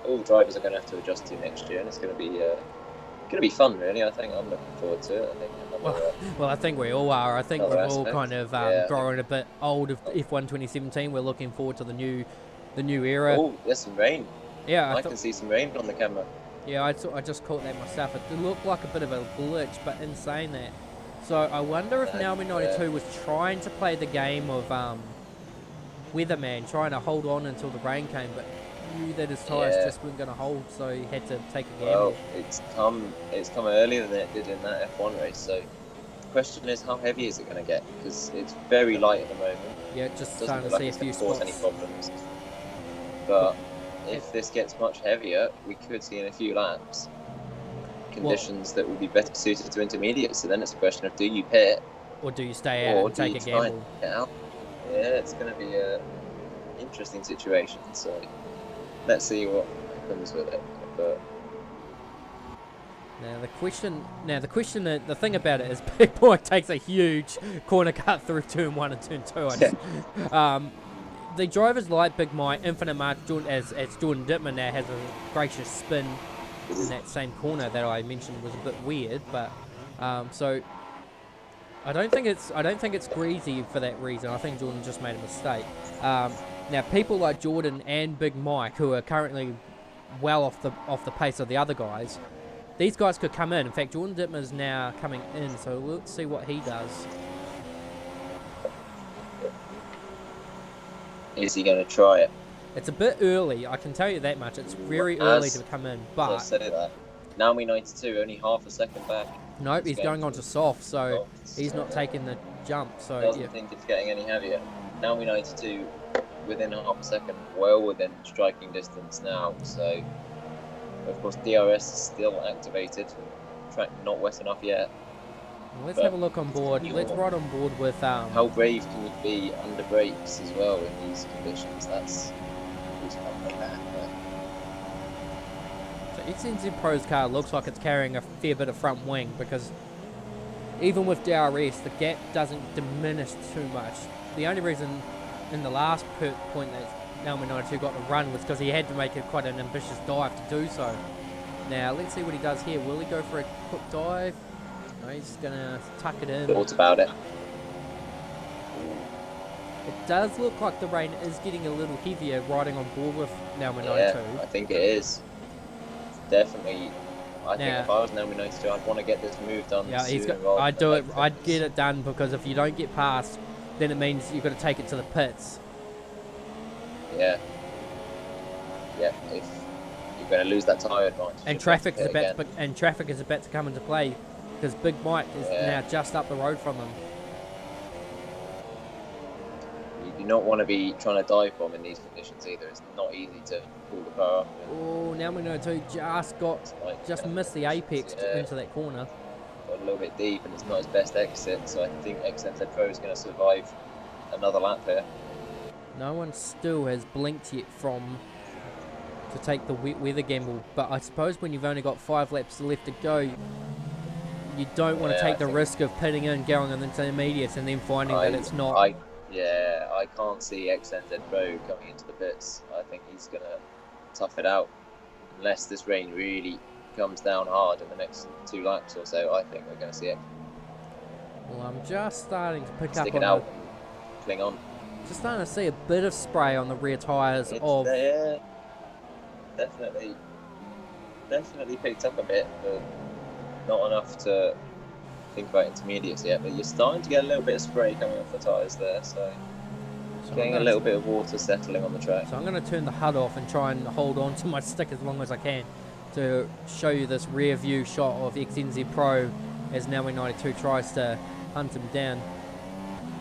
Speaker 2: all drivers are going to have to adjust to next year, and it's going to be fun. Really, I think I'm looking forward to it. I think
Speaker 1: I think we all are. I think we've all kind of growing a bit old of F1 2017. We're looking forward to the new era.
Speaker 2: Oh, there's some rain.
Speaker 1: Yeah,
Speaker 2: I can see some rain on the camera.
Speaker 1: Yeah, I just caught that myself. It looked like a bit of a glitch, but in saying that, so I wonder if Naomi 92 was trying to play the game of Weatherman, trying to hold on until the rain came, but knew that his tyres just weren't going to hold, so he had to take a gamble.
Speaker 2: Well, it's come earlier than it did in that F1 race, so the question is, how heavy is it going to get? Because it's very light at the moment.
Speaker 1: Yeah, just starting to see a few spots.
Speaker 2: Any problems. But if this gets much heavier, we could see in a few laps conditions that will be better suited to intermediate. So then it's a question of, do you pit
Speaker 1: or do you stay out and take a gamble?
Speaker 2: Yeah, it's going to be an interesting situation. So let's see what happens with it. But
Speaker 1: the thing about it is Big Boy takes a huge corner cut through turn 1 and turn 2. The drivers like Big Mike, Infinite Mark, as Jordan Dittman now has a gracious spin in that same corner that I mentioned was a bit weird, but so I don't think it's greasy for that reason. I think Jordan just made a mistake. Now people like Jordan and Big Mike, who are currently well off the pace of the other guys, these guys could come in. In fact, Jordan Dittman is now coming in, so let's see what he does.
Speaker 2: Is he going to try it?
Speaker 1: It's a bit early, I can tell you that much. It's very early to come in, but...
Speaker 2: I say that. Naomi 92, only half a second back.
Speaker 1: Nope, he's going on to soft, so he's not taking the jump. So
Speaker 2: doesn't think it's getting any heavier. Naomi 92, within half a second, well within striking distance now. So, of course, DRS is still activated. Track not wet enough yet.
Speaker 1: Let's have a look on board. Let's ride on board with...
Speaker 2: How brave can you be under brakes as well in these conditions? That's like that.
Speaker 1: So XNZ Pro's car looks like it's carrying a fair bit of front wing, because even with DRS, the gap doesn't diminish too much. The only reason in the last point that Naomi 92 got the run was because he had to make it quite an ambitious dive to do so. Now, let's see what he does here. Will he go for a quick dive? No, he's going to tuck it in.
Speaker 2: Thought about it.
Speaker 1: It does look like the rain is getting a little heavier riding on board with Naomi 92.
Speaker 2: Yeah, I think it is. Definitely. I think if I was Naomi 92, I'd want to get this move done.
Speaker 1: Yeah, I'd do it. I'd get it done, because if you don't get past, then it means you've got to take it to the pits.
Speaker 2: Yeah. If you're going to lose that tyre advantage.
Speaker 1: And traffic is about to come into play because Big Mike is now just up the road from them.
Speaker 2: You do not want to be trying to dive bomb in these conditions either. It's not easy to pull the car up.
Speaker 1: Oh, now we know too. Just missed the apex into that corner.
Speaker 2: Got a little bit deep, and it's not his best exit. So I think XNZ Pro is going to survive another lap here.
Speaker 1: No one still has blinked yet to take the wet weather gamble. But I suppose when you've only got 5 laps left to go, you don't want to take the risk of pitting in, going on into intermediates, and then finding that it's not.
Speaker 2: I can't see XNZ Pro coming into the pits. I think he's going to tough it out. Unless this rain really comes down hard in the next 2 laps or so, I think we're going to see it.
Speaker 1: Well, I'm just starting to pick
Speaker 2: Stick
Speaker 1: up
Speaker 2: it
Speaker 1: on
Speaker 2: out. Cling on.
Speaker 1: Just starting to see a bit of spray on the rear tyres
Speaker 2: of... Yeah, definitely picked up a bit, but not enough to think about intermediates yet. But you're starting to get a little bit of spray coming off the tyres there, so getting a little bit of water settling on the track.
Speaker 1: So I'm going to turn the HUD off and try and hold on to my stick as long as I can to show you this rear view shot of XNZ Pro as Naui 92 tries to hunt him down.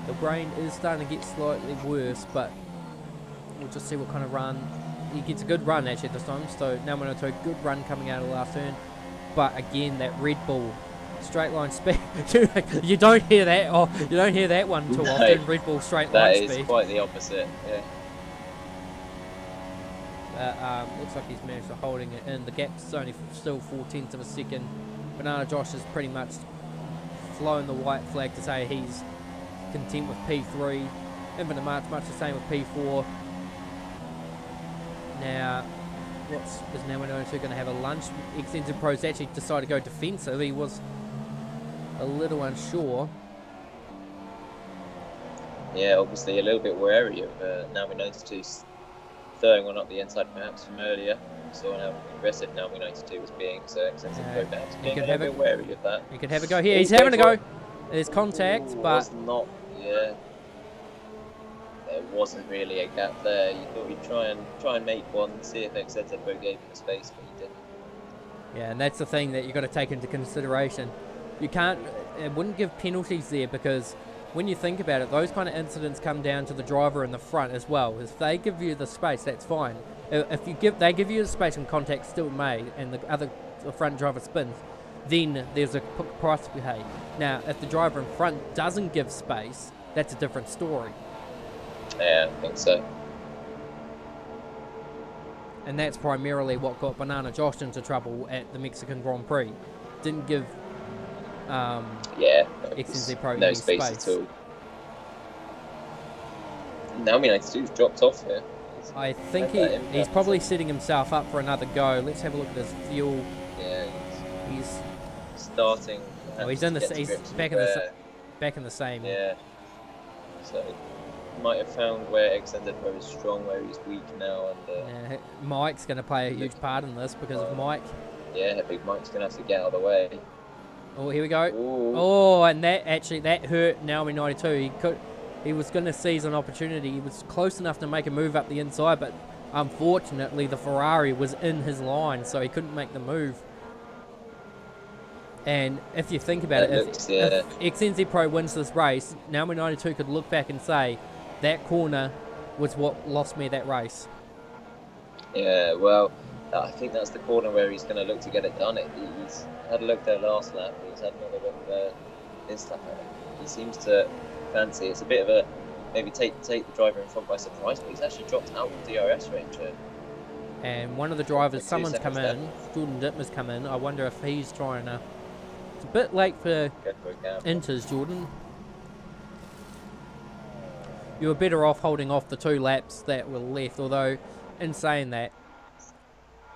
Speaker 1: The rain is starting to get slightly worse, but we'll just see what kind of run. He gets a good run actually this time, so Naui 92 a good run coming out of the last turn. But again, that Red Bull straight line speed. you don't hear that. Oh, you don't hear that one too often. Red Bull straight line speed. That is
Speaker 2: quite the opposite. Yeah.
Speaker 1: Looks like he's managed to holding it in. The gap's only still 4/10 of a second. Banana Josh has pretty much flown the white flag to say he's content with P3. Infinite March much the same with P4. Now, is Naui 92 going to have a lunch? XNZ Pro's actually decided to go defensive. He was a little unsure.
Speaker 2: Yeah, obviously a little bit wary of Naui 92 throwing one up the inside perhaps from earlier. Saw how aggressive Naui 92 was being, so XNZ Pro perhaps being a little bit wary of that.
Speaker 1: He could have a go here. He's having a go. There's contact, but
Speaker 2: there wasn't really a gap there. You thought he'd try and make one, see if XNZ Pro gave him the space, but he didn't.
Speaker 1: Yeah, and that's the thing that you've got to take into consideration. You can't, it wouldn't give penalties there because when you think about it, those kind of incidents come down to the driver in the front as well. If they give you the space, that's fine. If they give you the space and contact still made, and the front driver spins, then there's a price to pay. Now, if the driver in front doesn't give space, that's a different story.
Speaker 2: Yeah, I think so.
Speaker 1: And that's primarily what got Banana Josh into trouble at the Mexican Grand Prix. Didn't give XNZ Pro
Speaker 2: no space at all. Naui 92's dropped off here.
Speaker 1: I think he's probably setting himself up for another go. Let's have a look at his fuel.
Speaker 2: Yeah,
Speaker 1: he's
Speaker 2: starting.
Speaker 1: Oh, he's in the. He's back in the same.
Speaker 2: Yeah. So might have found where XNZ Pro is strong, where he's weak now, and
Speaker 1: Mike's going to play a huge part in this because of Mike.
Speaker 2: Yeah, Big Mike's going to have to get out of the way.
Speaker 1: Oh, here we go.
Speaker 2: Ooh.
Speaker 1: Oh, and that hurt Naui 92. He was going to seize an opportunity. He was close enough to make a move up the inside, but unfortunately the Ferrari was in his line, so he couldn't make the move. And if you think about it, if XNZ Pro wins this race, Naui 92 could look back and say, that corner was what lost me that race.
Speaker 2: Yeah, well, I think that's the corner where he's going to look to get it done. He's had a look there last lap, he's had another look there this lap. He seems to fancy. It's a bit of a maybe take the driver in front by surprise, but he's actually dropped out of DRS range.
Speaker 1: And one of the drivers, someone's come in, Jordan Dittmer's come in. I wonder if he's trying to. It's a bit late for Inters, Jordan. You were better off holding off the 2 laps that were left, although in saying that,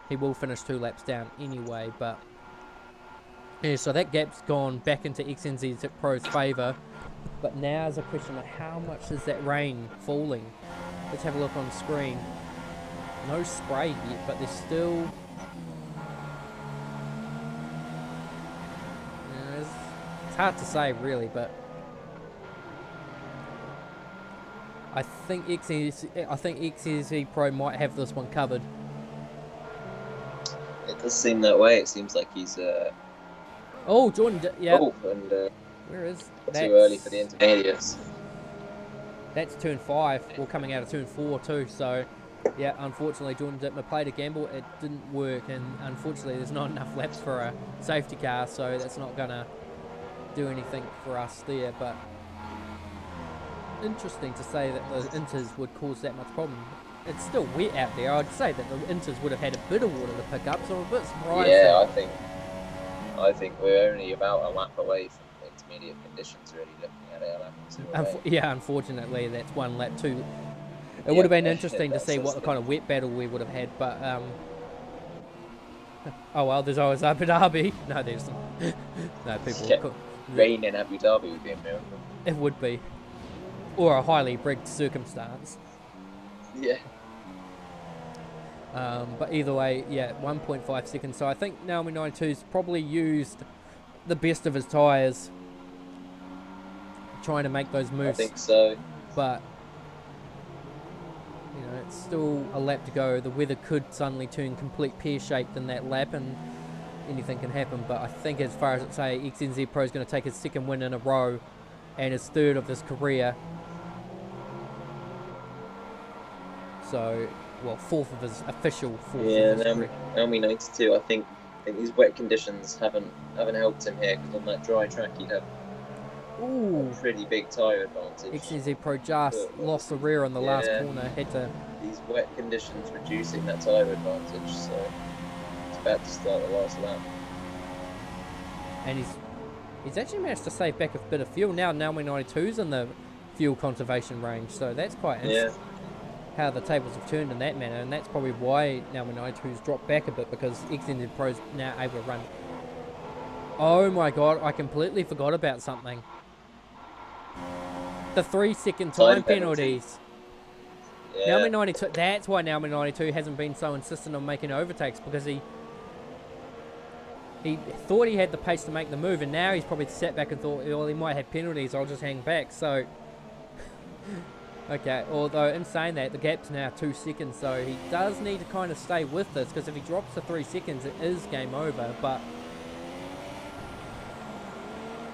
Speaker 1: he will finish 2 laps down anyway. But yeah, so that gap's gone back into XNZ Pro's favour. But now is a question of how much is that rain falling. Let's have a look on screen. No spray yet, but there's still... It's hard to say really, but I think XNZ Pro might have this one covered.
Speaker 2: It does seem that way. It seems like he's
Speaker 1: Oh, Jordan, yeah.
Speaker 2: oh, and
Speaker 1: Where is
Speaker 2: too early for the intermediates.
Speaker 1: That's turn 5. We're coming out of turn 4 too. So, yeah, unfortunately, Jordan Dittmer played a gamble. It didn't work, and unfortunately, there's not enough laps for a safety car, so that's not gonna do anything for us there. But interesting to say that the inters would cause that much problem. It's still wet out there. I'd say that the inters would have had a bit of water to pick up, so I'm a bit surprised.
Speaker 2: Yeah, I think we're only about a lap away from intermediate conditions. Really looking at it, a lap or two away.
Speaker 1: Yeah, unfortunately, that's one lap too. It would have been interesting to see what
Speaker 2: the
Speaker 1: kind of wet battle we would have had, but oh well, there's always Abu Dhabi. No, there's no people.
Speaker 2: Yeah. Rain in Abu Dhabi would be a miracle.
Speaker 1: It would be, or a highly rigged circumstance.
Speaker 2: Yeah.
Speaker 1: But either way, yeah, 1.5 seconds. So I think Naomi 92's probably used the best of his tyres, trying to make those moves.
Speaker 2: I think so.
Speaker 1: But you know, it's still a lap to go. The weather could suddenly turn complete pear-shaped in that lap, and anything can happen. But I think, as far as it say, XNZ Pro is going to take his second win in a row, and his third of his career. So, well, fourth of his official fourth.
Speaker 2: Yeah,
Speaker 1: of his career.
Speaker 2: Naomi 92. I think these wet conditions haven't helped him here, because on that dry track he'd have a pretty big tyre advantage.
Speaker 1: XNZ Pro just lost the rear on the last corner. Had to.
Speaker 2: These wet conditions reducing that tyre advantage, so it's about to start the last lap.
Speaker 1: And he's actually managed to save back a bit of fuel. Now Naomi 92's in the fuel conservation range, so that's quite interesting. How the tables have turned in that manner, and that's probably why Naomi 92's dropped back a bit, because XNZ Pro's now able to run. Oh my god, I completely forgot about something. The 3-second time penalties.
Speaker 2: Yeah.
Speaker 1: Naomi 92, that's why Naomi 92 hasn't been so insistent on making overtakes, because he thought he had the pace to make the move, and now he's probably sat back and thought, well, he might have penalties, I'll just hang back. So okay, although in saying that, the gap's now 2 seconds, so he does need to kind of stay with this, because if he drops to 3 seconds, it is game over. But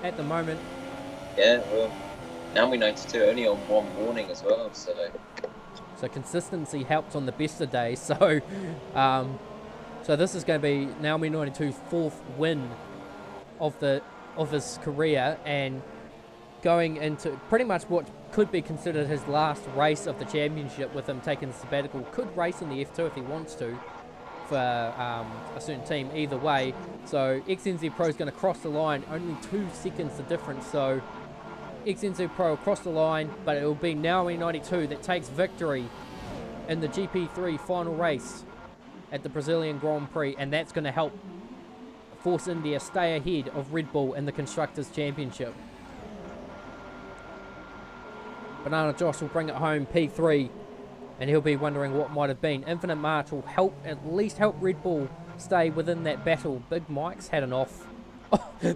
Speaker 1: at the moment,
Speaker 2: yeah, well, Naomi 92 only on one warning as well,
Speaker 1: so consistency helps on the best of days. So so this is going to be Naomi 92's fourth win of his career, and going into pretty much what could be considered his last race of the championship, with him taking the sabbatical. Could race in the F2 if he wants to for a certain team, either way. So XNZ Pro is going to cross the line, only 2 seconds the difference. So XNZ Pro will cross the line, but it will be Naomi 92 that takes victory in the GP3 final race at the Brazilian Grand Prix, and that's going to help Force India stay ahead of Red Bull in the Constructors' Championship. Banana Josh will bring it home, P3, and he'll be wondering what might have been. Infinite March will at least help Red Bull stay within that battle. Big Mike's had an off.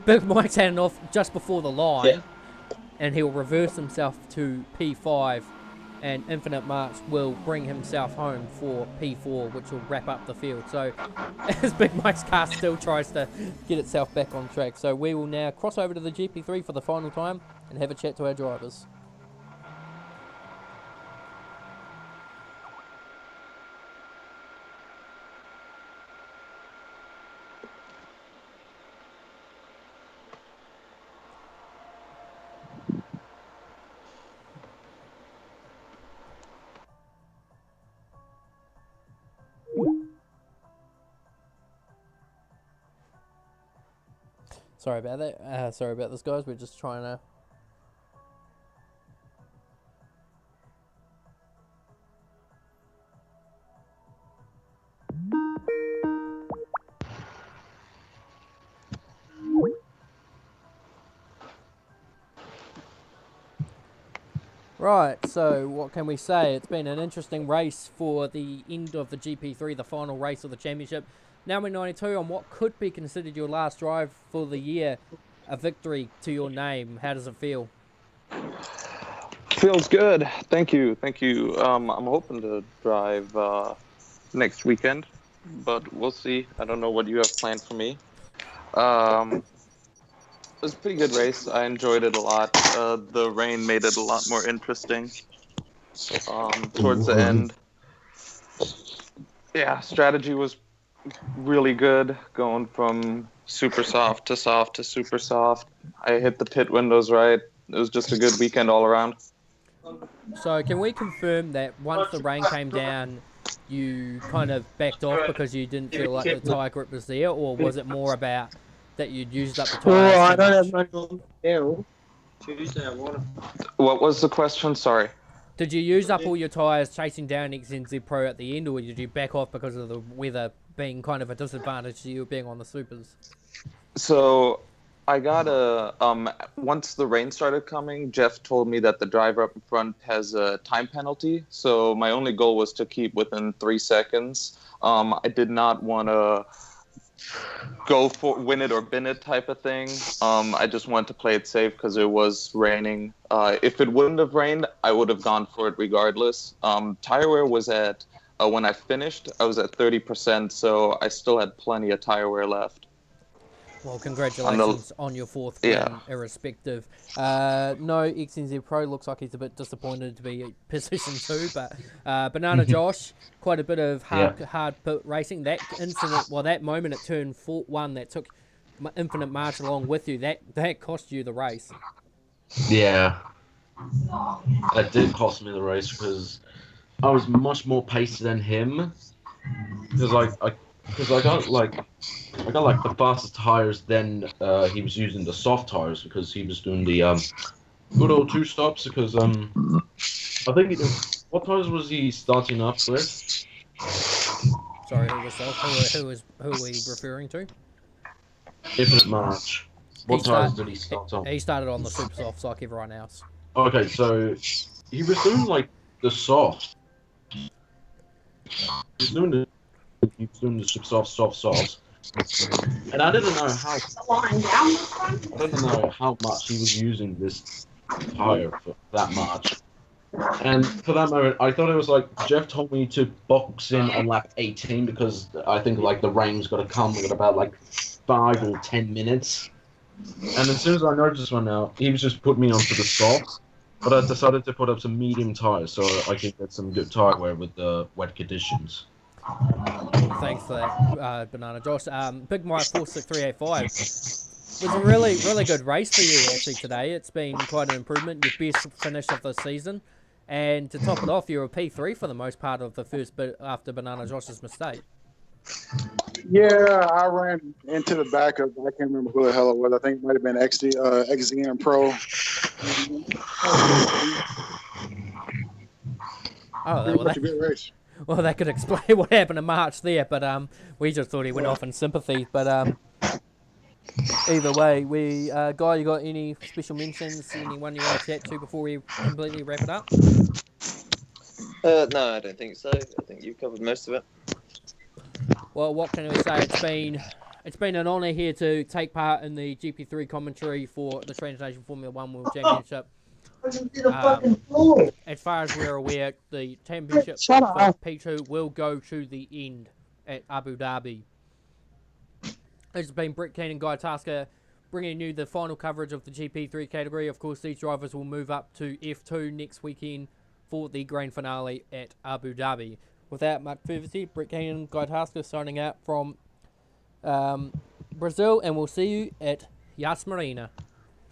Speaker 1: Big Mike's had an off just before the line, and he'll reverse himself to P5, and Infinite March will bring himself home for P4, which will wrap up the field. So as Big Mike's car still tries to get itself back on track. So we will now cross over to the GP3 for the final time and have a chat to our drivers. Sorry about that. Sorry about this, guys. We're just trying to... Right, so what can we say? It's been an interesting race for the end of the GP3, the final race of the championship. Naomi 92 on what could be considered your last drive for the year, a victory to your name. How does it feel?
Speaker 3: Feels good. Thank you. I'm hoping to drive next weekend but we'll see. I don't know what you have planned for me. It was a pretty good race. I enjoyed it a lot. The rain made it a lot more interesting. Towards the end, yeah, strategy was really good, going from super soft to soft to super soft. I hit the pit windows right. It was just a good weekend all around.
Speaker 1: So can we confirm that once the rain came down, you kind of backed off because you didn't feel like the tyre grip was there, or was it more about that you'd used up the tyres
Speaker 4: I
Speaker 1: too
Speaker 4: don't have
Speaker 1: much?
Speaker 4: money on now.
Speaker 3: What was the question? Sorry.
Speaker 1: Did you use up all your tyres chasing down XNZ Pro at the end, or did you back off because of the weather being kind of a disadvantage to you being on the supers?
Speaker 3: So I got once the rain started coming, Jeff told me that the driver up in front has a time penalty. So my only goal was to keep within 3 seconds. I did not want to go for win it or bin it type of thing. I just wanted to play it safe because it was raining. If it wouldn't have rained, I would have gone for it regardless. Tire wear was at when I finished, I was at 30%, so I still had plenty of tire wear left.
Speaker 1: Well, congratulations on your fourth win, irrespective. No, XNZ Pro looks like he's a bit disappointed to be position 2, but Banana Josh, quite a bit of hard pit racing. That incident, well, that moment at turn 1 that took Infinite March along with you, that cost you the race.
Speaker 5: Yeah, that did cost me the race because I was much more pacey than him. Because I got the fastest tires. Then he was using the soft tires because he was doing the good old 2 stops. Because I think what tires was he starting up with?
Speaker 1: Sorry, who was soft? Who are we referring to?
Speaker 5: Infinite March. What tires did he start on?
Speaker 1: He started on the super softs like everyone else.
Speaker 5: Okay, so he was doing like the soft. He was doing the soft. And I didn't know how much he was using this tire for that much. And for that moment, I thought it was like Jeff told me to box in on lap 18 because I think like the rain's got to come in about like 5 or 10 minutes. And as soon as I noticed one now, he was just putting me onto the softs. But I decided to put up some medium tires so I could get some good tire wear with the wet conditions.
Speaker 1: Thanks for that, Banana Josh. Big Mike 46385 was a really, really good race for you actually today. It's been quite an improvement, your best finish of the season. And to top it off, you're a P3 for the most part of the first bit after Banana Josh's mistake.
Speaker 6: Yeah, I ran into the back of, I can't remember who the hell it was. I think it might have been XZN Pro.
Speaker 1: That's a good race. Well, that could explain what happened in March there, but we just thought he went off in sympathy. But either way, Guy, you got any special mentions? Anyone you want to chat to before we completely wrap it up?
Speaker 2: No, I don't think so. I think you've covered most of it.
Speaker 1: Well, what can I say? It's been an honour here to take part in the GP3 commentary for the Transnation Formula 1 World Championship. As far as we're aware, the championship for P2 will go to the end at Abu Dhabi. It's been Brett Keane and Guy Tasker bringing you the final coverage of the GP3 category. Of course, these drivers will move up to F2 next weekend for the grand finale at Abu Dhabi. Without much further ado, Brett Keane and Guy Tasker signing out from Brazil, and we'll see you at Yas Marina.